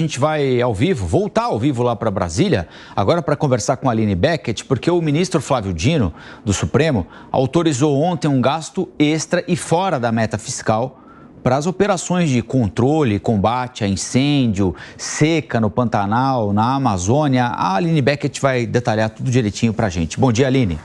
A gente vai voltar ao vivo lá para Brasília, agora para conversar com a Aline Beckett, porque o ministro Flávio Dino, do Supremo, autorizou ontem um gasto extra e fora da meta fiscal para as operações de controle e combate a incêndio, seca no Pantanal, na Amazônia. A Aline Beckett vai detalhar tudo direitinho para a gente. Bom dia, Aline.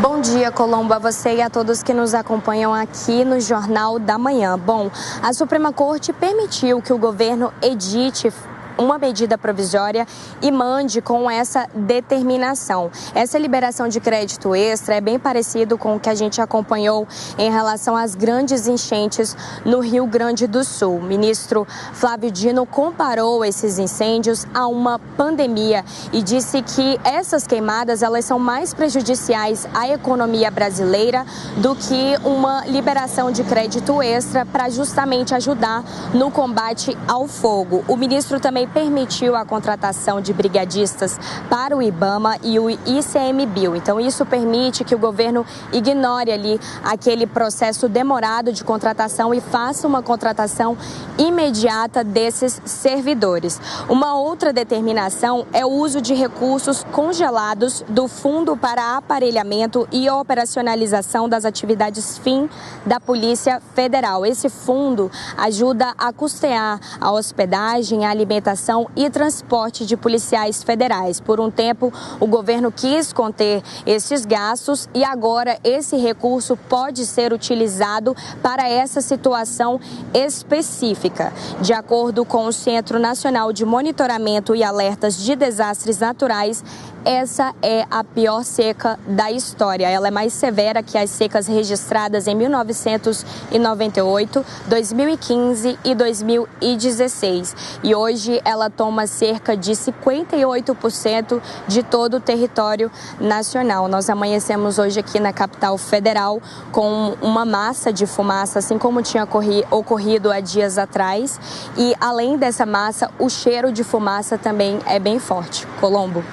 Bom dia, Colombo, a você e a todos que nos acompanham aqui no Jornal da Manhã. Bom, a Suprema Corte permitiu que o governo edite uma medida provisória e mande com essa determinação. Essa liberação de crédito extra é bem parecido com o que a gente acompanhou em relação às grandes enchentes no Rio Grande do Sul. O ministro Flávio Dino comparou esses incêndios a uma pandemia e disse que essas queimadas elas são mais prejudiciais à economia brasileira do que uma liberação de crédito extra para justamente ajudar no combate ao fogo. O ministro também permitiu a contratação de brigadistas para o IBAMA e o ICMBio. Então, isso permite que o governo ignore ali aquele processo demorado de contratação e faça uma contratação imediata desses servidores. Uma outra determinação é o uso de recursos congelados do Fundo para Aparelhamento e Operacionalização das Atividades FIM da Polícia Federal. Esse fundo ajuda a custear a hospedagem, a alimentação e transporte de policiais federais. Por um tempo, o governo quis conter esses gastos e agora esse recurso pode ser utilizado para essa situação específica. De acordo com o Centro Nacional de Monitoramento e Alertas de Desastres Naturais, essa é a pior seca da história. Ela é mais severa que as secas registradas em 1998, 2015 e 2016. E hoje ela toma cerca de 58% de todo o território nacional. Nós amanhecemos hoje aqui na capital federal com uma massa de fumaça, assim como tinha ocorrido há dias atrás. E além dessa massa, o cheiro de fumaça também é bem forte. Colombo.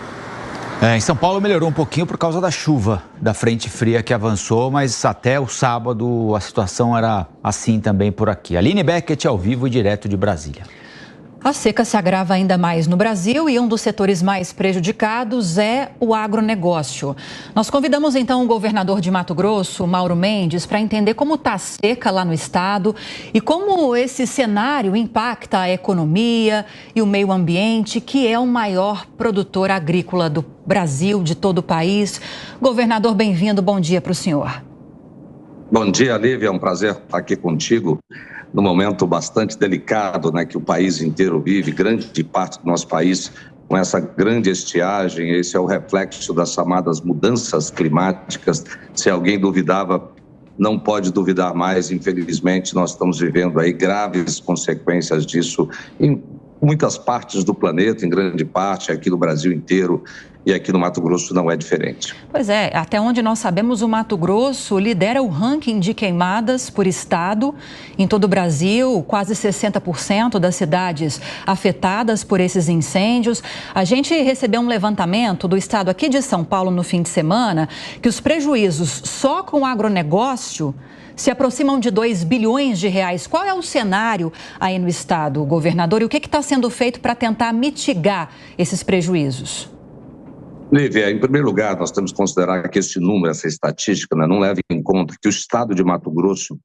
Em São Paulo melhorou um pouquinho por causa da chuva, da frente fria que avançou, mas até o sábado a situação era assim também por aqui. Aline Beckett ao vivo e direto de Brasília. A seca se agrava ainda mais no Brasil e um dos setores mais prejudicados é o agronegócio. Nós convidamos então o governador de Mato Grosso, Mauro Mendes, para entender como está a seca lá no estado e como esse cenário impacta a economia e o meio ambiente, que é o maior produtor agrícola do Brasil, de todo o país. Governador, bem-vindo, bom dia para o senhor. Bom dia, Lívia, é um prazer estar aqui contigo. No momento bastante delicado, né, que o país inteiro vive, grande parte do nosso país, com essa grande estiagem. Esse é o reflexo das chamadas mudanças climáticas. Se alguém duvidava, não pode duvidar mais. Infelizmente, nós estamos vivendo aí graves consequências disso em muitas partes do planeta, em grande parte, aqui no Brasil inteiro. E aqui no Mato Grosso não é diferente. Pois é, até onde nós sabemos, o Mato Grosso lidera o ranking de queimadas por estado. Em todo o Brasil, quase 60% das cidades afetadas por esses incêndios. A gente recebeu um levantamento do estado aqui de São Paulo no fim de semana, que os prejuízos só com o agronegócio se aproximam de 2 bilhões de reais. Qual é o cenário aí no estado, governador? E o que está sendo feito para tentar mitigar esses prejuízos? Lívia, em primeiro lugar, nós temos que considerar que esse número, essa estatística, né, não leva em conta que o estado de Mato Grosso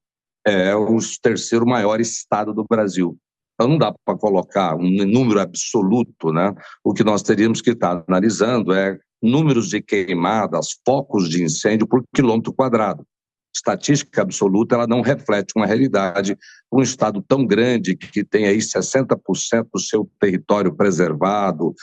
é o terceiro maior estado do Brasil. Então, não dá para colocar um número absoluto, né? O que nós teríamos que estar analisando é números de queimadas, focos de incêndio por quilômetro quadrado. Estatística absoluta, ela não reflete uma realidade. Um estado tão grande que tem aí 60% do seu território preservado,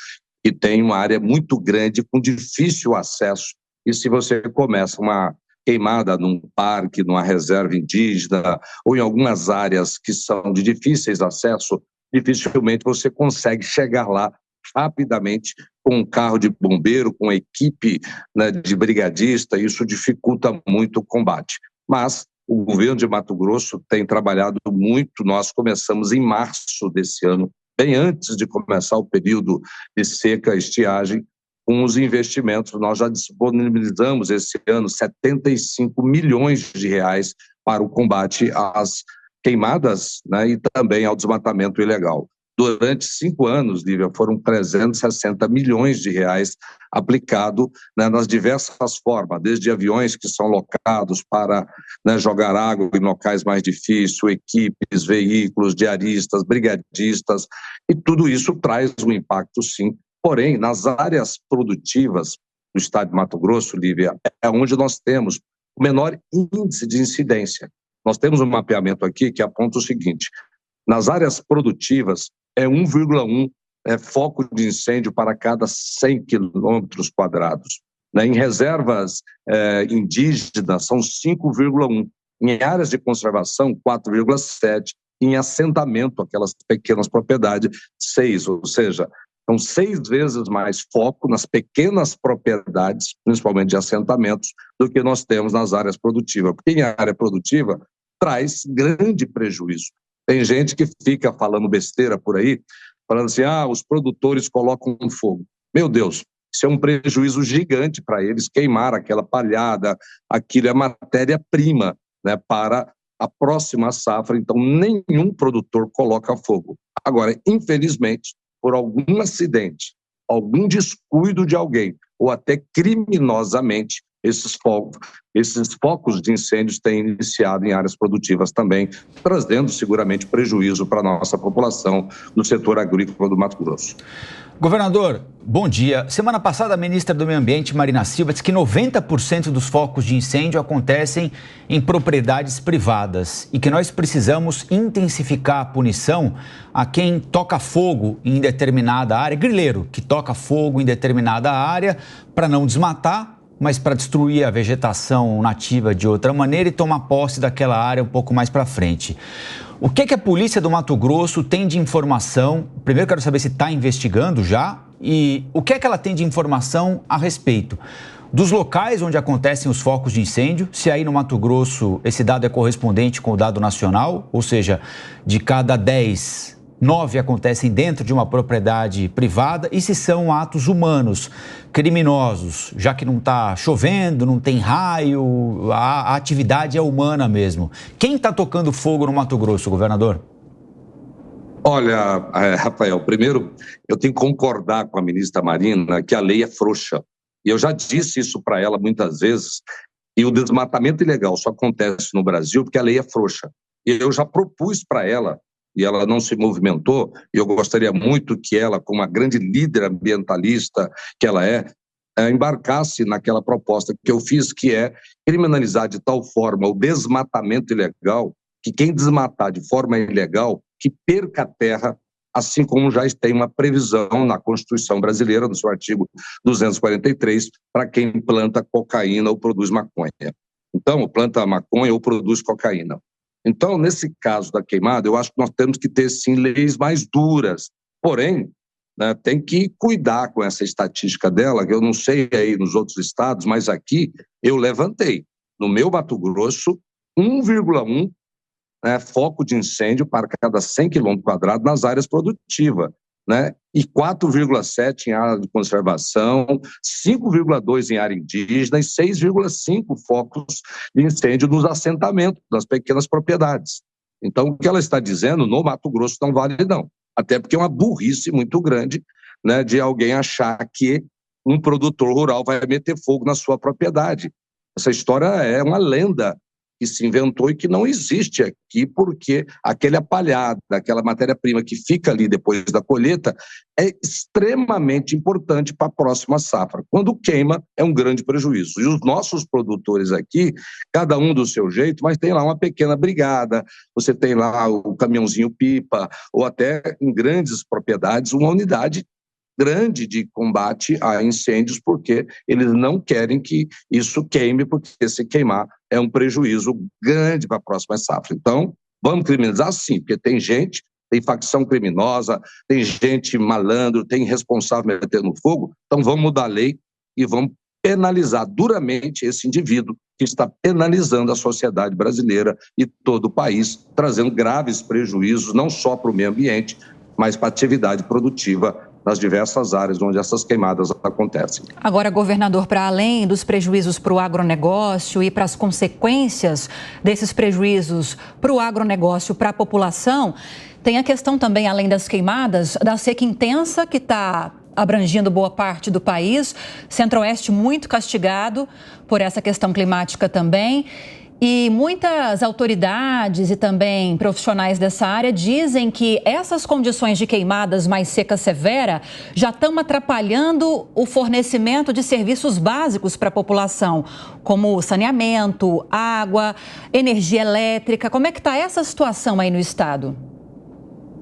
que tem uma área muito grande com difícil acesso. E se você começa uma queimada num parque, numa reserva indígena ou em algumas áreas que são de difíceis acesso, dificilmente você consegue chegar lá rapidamente com um carro de bombeiro, com equipe, né, de brigadista. Isso dificulta muito o combate. Mas o governo de Mato Grosso tem trabalhado muito. Nós começamos em março desse ano, bem antes de começar o período de seca, estiagem, com os investimentos. Nós já disponibilizamos esse ano 75 milhões de reais para o combate às queimadas, né, e também ao desmatamento ilegal. Durante 5 anos, Lívia, foram 360 milhões de reais aplicado, né, nas diversas formas, desde aviões que são locados para, né, jogar água em locais mais difíceis, equipes, veículos, diaristas, brigadistas, e tudo isso traz um impacto, sim. Porém, nas áreas produtivas do estado de Mato Grosso, Lívia, é onde nós temos o menor índice de incidência. Nós temos um mapeamento aqui que aponta o seguinte: nas áreas produtivas, é 1,1 foco de incêndio para cada 100 quilômetros quadrados. Em reservas indígenas, são 5,1. Em áreas de conservação, 4,7. Em assentamento, aquelas pequenas propriedades, 6. Ou seja, são 6 vezes mais foco nas pequenas propriedades, principalmente de assentamentos, do que nós temos nas áreas produtivas. Porque em área produtiva traz grande prejuízo. Tem gente que fica falando besteira por aí, falando assim, os produtores colocam fogo. Meu Deus, isso é um prejuízo gigante para eles, queimar aquela palhada, aquilo é matéria-prima, né, para a próxima safra, então nenhum produtor coloca fogo. Agora, infelizmente, por algum acidente, algum descuido de alguém, ou até criminosamente, esses focos de incêndios têm iniciado em áreas produtivas também, trazendo seguramente prejuízo para a nossa população no setor agrícola do Mato Grosso. Governador, bom dia. Semana passada, a ministra do Meio Ambiente, Marina Silva, disse que 90% dos focos de incêndio acontecem em propriedades privadas e que nós precisamos intensificar a punição a quem toca fogo em determinada área, grileiro que toca fogo em determinada área, para não desmatar, mas para destruir a vegetação nativa de outra maneira e tomar posse daquela área um pouco mais para frente. O que a Polícia do Mato Grosso tem de informação? Primeiro, quero saber se está investigando já e o que ela tem de informação a respeito dos locais onde acontecem os focos de incêndio, se aí no Mato Grosso esse dado é correspondente com o dado nacional, ou seja, de cada 10, 9 acontecem dentro de uma propriedade privada, e se são atos humanos, criminosos, já que não está chovendo, não tem raio, a atividade é humana mesmo. Quem está tocando fogo no Mato Grosso, governador? Olha, Rafael, primeiro eu tenho que concordar com a ministra Marina que a lei é frouxa. E eu já disse isso para ela muitas vezes, e o desmatamento ilegal só acontece no Brasil porque a lei é frouxa. E eu já propus para ela, e ela não se movimentou, e eu gostaria muito que ela, como uma grande líder ambientalista que ela embarcasse naquela proposta que eu fiz, que é criminalizar de tal forma o desmatamento ilegal, que quem desmatar de forma ilegal, que perca a terra, assim como já tem uma previsão na Constituição brasileira, no seu artigo 243, para quem planta cocaína ou produz maconha. Então, planta maconha ou produz cocaína. Então, nesse caso da queimada, eu acho que nós temos que ter, sim, leis mais duras. Porém, né, tem que cuidar com essa estatística dela, que eu não sei aí nos outros estados, mas aqui eu levantei. No meu Mato Grosso, 1,1 foco de incêndio para cada 100 quilômetros quadrados nas áreas produtivas, né? E 4,7 em área de conservação, 5,2 em área indígena e 6,5 focos de incêndio nos assentamentos das pequenas propriedades. Então, o que ela está dizendo no Mato Grosso não vale não, até porque é uma burrice muito grande, né, de alguém achar que um produtor rural vai meter fogo na sua propriedade. Essa história é uma lenda que se inventou e que não existe aqui, porque aquela palhada, aquela matéria-prima que fica ali depois da colheita é extremamente importante para a próxima safra. Quando queima, é um grande prejuízo. E os nossos produtores aqui, cada um do seu jeito, mas tem lá uma pequena brigada, você tem lá o caminhãozinho pipa, ou até em grandes propriedades, uma unidade grande de combate a incêndios, porque eles não querem que isso queime, porque se queimar é um prejuízo grande para a próxima safra. Então, vamos criminalizar sim, porque tem gente, tem facção criminosa, tem gente malandro, tem responsável metendo fogo, então vamos mudar a lei e vamos penalizar duramente esse indivíduo que está penalizando a sociedade brasileira e todo o país, trazendo graves prejuízos não só para o meio ambiente, mas para a atividade produtiva nas diversas áreas onde essas queimadas acontecem. Agora, governador, para além dos prejuízos para o agronegócio e para as consequências desses prejuízos para o agronegócio, para a população, tem a questão também, além das queimadas, da seca intensa que está abrangindo boa parte do país, Centro-Oeste muito castigado por essa questão climática também. E muitas autoridades e também profissionais dessa área dizem que essas condições de queimadas mais seca severa já estão atrapalhando o fornecimento de serviços básicos para a população, como saneamento, água, energia elétrica. Como é que está essa situação aí no estado?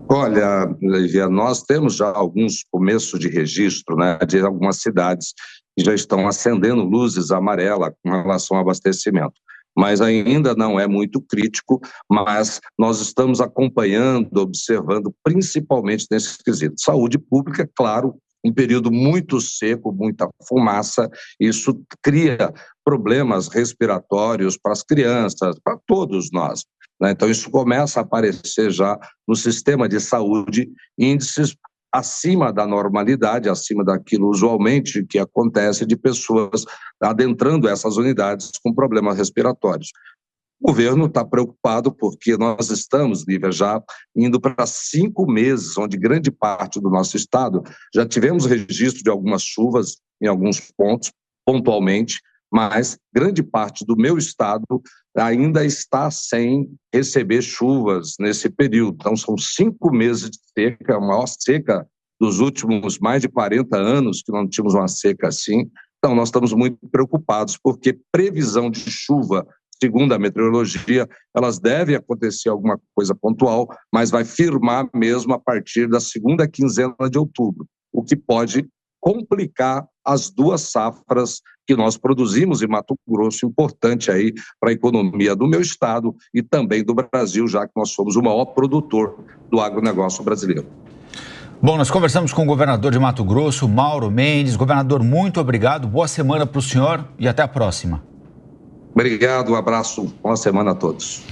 Olha, Lívia, nós temos já alguns começos de registro, né, de algumas cidades que já estão acendendo luzes amarelas com relação ao abastecimento. Mas ainda não é muito crítico, mas nós estamos acompanhando, observando, principalmente nesse quesito. Saúde pública, claro, um período muito seco, muita fumaça, isso cria problemas respiratórios para as crianças, para todos nós, né? Então, isso começa a aparecer já no sistema de saúde, índices acima da normalidade, acima daquilo usualmente que acontece de pessoas adentrando essas unidades com problemas respiratórios. O governo está preocupado porque nós estamos, Lívia, já indo para 5 meses, onde grande parte do nosso estado já tivemos registro de algumas chuvas em alguns pontos, pontualmente, mas grande parte do meu estado ainda está sem receber chuvas nesse período. Então, são 5 meses de seca, a maior seca dos últimos mais de 40 anos, que não tínhamos uma seca assim. Então, nós estamos muito preocupados, porque previsão de chuva, segundo a meteorologia, elas devem acontecer alguma coisa pontual, mas vai firmar mesmo a partir da segunda quinzena de outubro, o que pode complicar as 2 safras que nós produzimos em Mato Grosso, importante aí para a economia do meu estado e também do Brasil, já que nós somos o maior produtor do agronegócio brasileiro. Bom, nós conversamos com o governador de Mato Grosso, Mauro Mendes. Governador, muito obrigado, boa semana para o senhor e até a próxima. Obrigado, um abraço, boa semana a todos.